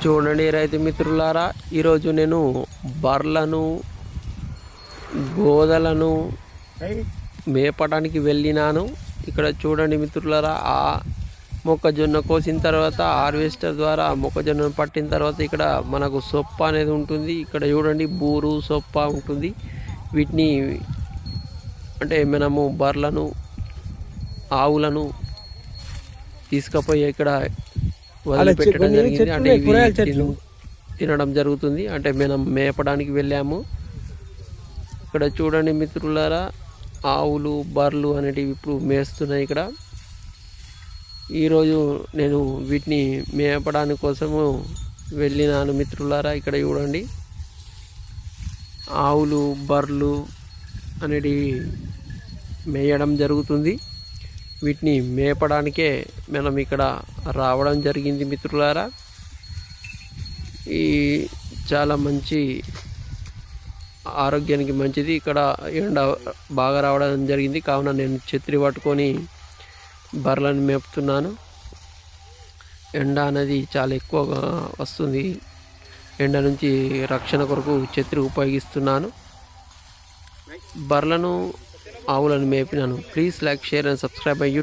చూడండి రైతు మిత్రులారా, ఈరోజు నేను బర్లను గోదలను మేపడానికి వెళ్ళినాను. ఇక్కడ చూడండి మిత్రులారా, ఆ మొక్కజొన్న కోసిన తర్వాత హార్వెస్టర్ ద్వారా మొక్కజొన్నను పట్టిన తర్వాత ఇక్కడ మనకు సొప్ప అనేది ఉంటుంది. ఇక్కడ చూడండి బూరు సొప్ప ఉంటుంది. వీటిని అంటే మనము బర్లను ఆవులను తీసుకుపోయి ఇక్కడ వదిలిపెట్టడం జరిగింది. అంటే ఇవి తినడం జరుగుతుంది. అంటే మనం మేపడానికి వెళ్ళాము. ఇక్కడ చూడండి మిత్రులారా, ఆవులు బర్రెలు అనేటివి ఇప్పుడు మేస్తున్నాయి. ఇక్కడ ఈరోజు నేను వీటిని మేపడానికి కోసము వెళ్ళినాను మిత్రులారా. ఇక్కడ చూడండి ఆవులు బర్రెలు అనేటివి మేయడం జరుగుతుంది. వీటిని మేపడానికే మనం ఇక్కడ రావడం జరిగింది మిత్రులారా. ఈ చాలా మంచి ఆరోగ్యానికి మంచిది. ఇక్కడ ఎండ బాగా రావడం జరిగింది, కావున నేను ఛత్రి పట్టుకొని బర్రెలను మేపుతున్నాను. ఎండ అనేది చాలా ఎక్కువగా వస్తుంది. ఎండ నుంచి రక్షణ కొరకు ఛత్రి ఉపయోగిస్తున్నాను. బర్రెలను ఆవులను మేపినాను. Please like, share and subscribe my YouTube.